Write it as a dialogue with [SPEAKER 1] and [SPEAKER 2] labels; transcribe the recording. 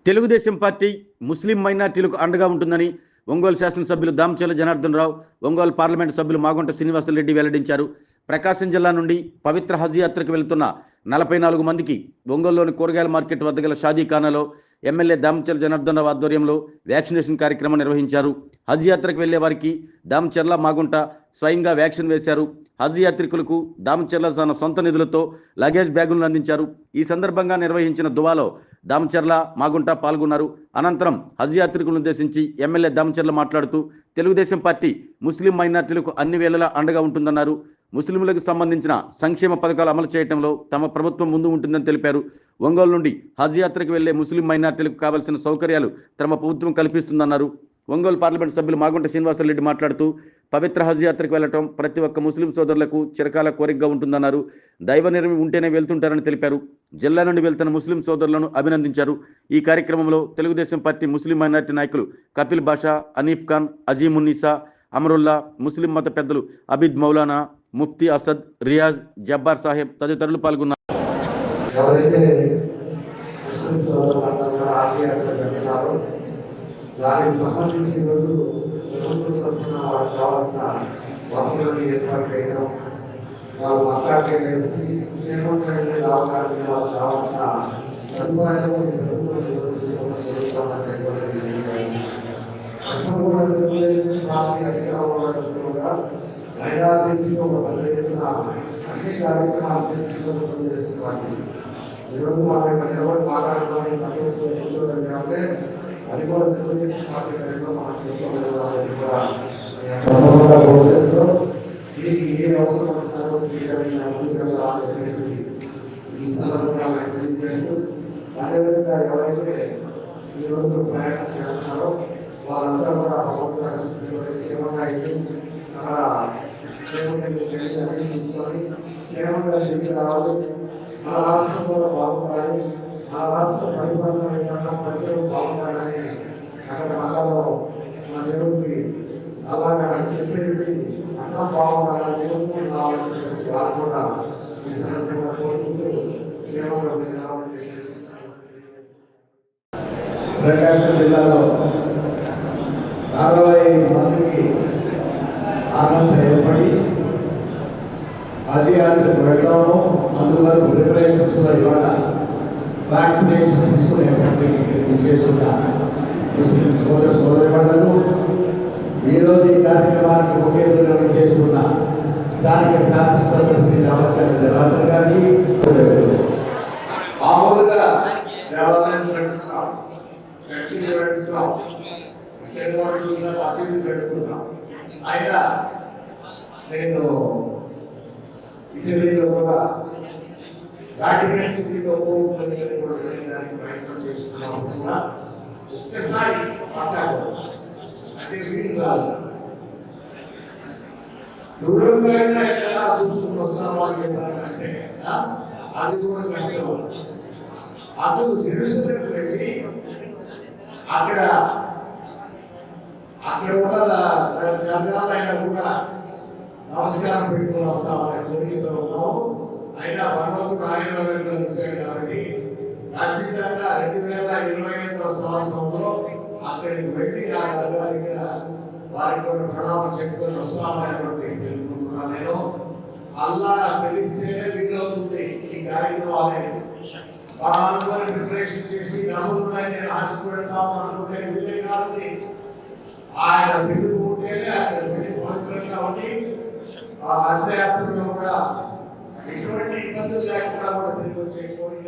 [SPEAKER 1] Telugu Desam party Muslim మైనార్టీలకు అండగా ఉంటుందని ఒంగోలు శాసనసభ్యులు దామచర్ల జనార్దన్ రావు, ఒంగోలు పార్లమెంటు సభ్యులు మాగుంట శ్రీనివాసరెడ్డి వెల్లడించారు. ప్రకాశం జిల్లా నుండి పవిత్ర హజ్ యాత్రకు వెళుతున్న 44 మందికి ఒంగోలులోని కూరగాయల మార్కెట్ వద్ద గల షాదీఖానాలో ఎమ్మెల్యే దామచర్ల జనార్దన్ రావు ఆధ్వర్యంలో వ్యాక్సినేషన్ కార్యక్రమం నిర్వహించారు. హజ్ యాత్రకు వెళ్లే వారికి దామచర్ల, మాగుంట స్వయంగా వ్యాక్సిన్ వేశారు. హజ్ యాత్రికులకు దామచర్ల తన సొంత నిధులతో లగేజ్ బ్యాగులను అందించారు. ఈ సందర్భంగా నిర్వహించిన దువాలో దామచర్ల, మాగుంట పాల్గొన్నారు. అనంతరం హజ్ యాత్రికులను ఉద్దేశించి ఎమ్మెల్యే దామచర్ల మాట్లాడుతూ తెలుగుదేశం పార్టీ ముస్లిం మైనార్టీలకు అన్ని వేళలా అండగా ఉంటుందన్నారు. ముస్లింలకు సంబంధించిన సంక్షేమ పథకాలు అమలు చేయడంలో తమ ప్రభుత్వం ముందు ఉంటుందని తెలిపారు. ఒంగోలు నుండి హజ్ యాత్రకు వెళ్లే ముస్లిం మైనార్టీలకు కావాల్సిన సౌకర్యాలు తమ ప్రభుత్వం కల్పిస్తుందన్నారు. ఒంగోలు పార్లమెంటు సభ్యులు మాగుంట శ్రీనివాసరెడ్డి మాట్లాడుతూ పవిత్ర హజ్ యాత్రకు వెళ్లడం ప్రతి ఒక్క ముస్లిం సోదరులకు చిరకాల కోరికగా ఉంటుందన్నారు. దైవ నిర్మి ఉంటేనే వెళ్తుంటారని తెలిపారు. జిల్లా నుండి వెళ్తున్న ముస్లిం సోదరులను అభినందించారు. ఈ కార్యక్రమంలో తెలుగుదేశం పార్టీ ముస్లిం మైనార్టీ నాయకులు కపిల్ బాషా, అనీఫ్ ఖాన్, అజీమున్నీసా, అమరుల్లా, ముస్లిం మత పెద్దలు అబీద్ మౌలానా, ముఫ్తీ అసద్, రియాజ్, జబ్బార్ సాహెబ్ తదితరులు పాల్గొన్నారు.
[SPEAKER 2] దానికి సంబంధించి ఈరోజు ప్రభుత్వం తరఫున వాళ్ళకి కావాల్సిన వసతులను ఏర్పాటు చేయడం, వాళ్ళు మాట్లాడితే క్షేమంగా రావడానికి వాళ్ళకి కావాల్సిన సదుపాయాలు అన్ని కార్యక్రమాలు చేస్తున్నారు. ఈరోజు మన ఎవరు మాట్లాడుకోవడానికి సంతోషం కాబట్టి అది కూడా తెలుగుదేశం పార్టీ మనం చేసుకోవాలి. భవిష్యత్తులో దీనికి ఏ అవసరం వస్తున్నారో ఈ సందర్భంగా చేస్తూ అదేవిధంగా ఎవరైతే ఈరోజు ప్రయాణం చేస్తున్నారో వాళ్ళంతా కూడా క్షేమంగా అక్కడ చూసుకొని క్షేమంగా తిరిగి రావాలి. మన రాష్ట్రం కూడా బాగుండాలి, మన రాష్ట్ర పరిపాలన ప్రజలు బాగుండాలని అక్కడ మతాలో మన దేవుడికి అలాగా చెప్పేసి అన్నం బాగుండాలని దేవుడు కావాలని చెప్పేసి వాళ్ళు కూడా ఈ సందర్భంగా కోరుకుంటూ క్షేమంగా
[SPEAKER 3] ప్రకాశం జిల్లాలో 45 మందికి ఆనందం ఏర్పడి హజ్ యాత్రకు వెళ్ళడము, అందువల్ల ప్రిపరేషన్స్ ఇవాళ వ్యాక్సినేషన్ తీసుకునేటువంటి చేసుకున్న ముస్లిం సోదరులు ఈరోజు ఈ కార్యక్రమానికి ముఖ్య ఎదురు చేసుకున్న స్థానిక శాసనసభ్యులు శ్రీ దామచర్ల జనార్దన్ గారిని మామూలుగా దేవాలయం పెట్టుకున్నాం, చర్చిలు పెట్టుకున్నాం, చూసిన మసీదులు పెట్టుకున్నాం. అయినా నేను ఇటలీలో కూడా వాటికన్ సిటీలో చేయడానికి ప్రయత్నం చేస్తున్నాం. ఒక్కసారి అంటే వీలు కాదు, దూరంగా ఎలా చూసుకుని వస్తామో అంటే అది కూడా కష్టం. అతను తెలుసుకుని పెట్టి అక్కడ ఉన్న దర్గాలైనా కూడా నమస్కారం పెట్టుకుని వస్తామని కోరికతో ఉన్నాము. అయినా భగవంతుడు ఆయన ఇచ్చాడు కాబట్టి ఖచ్చితంగా 2025వ సంవత్సరంలో అక్కడికి వెళ్ళి ఆ దర్గా దగ్గర వారికి కూడా ప్రణామం చెప్పుకొని వస్తామనేటువంటి తెలుసుకుంటున్నాను. నేను అల్లా తెలిస్తేనే వీలవుతుంది ఈ కార్యక్రమాలే. వాళ్ళు అనుకుని ప్రిపరేషన్ చేసి నమ్ముతున్నాయి, నేను హాస్పిటల్ అనుకుంటే వీలే కాదు. ఆయన పెట్టుకుంటేనే అక్కడ వెళ్ళి పవిత్రంగా ఉండి ఆ హజ్ యాత్రలో కూడా ఎటువంటి ఇబ్బందులు లేకుండా కూడా తిరిగి వచ్చే కోరిక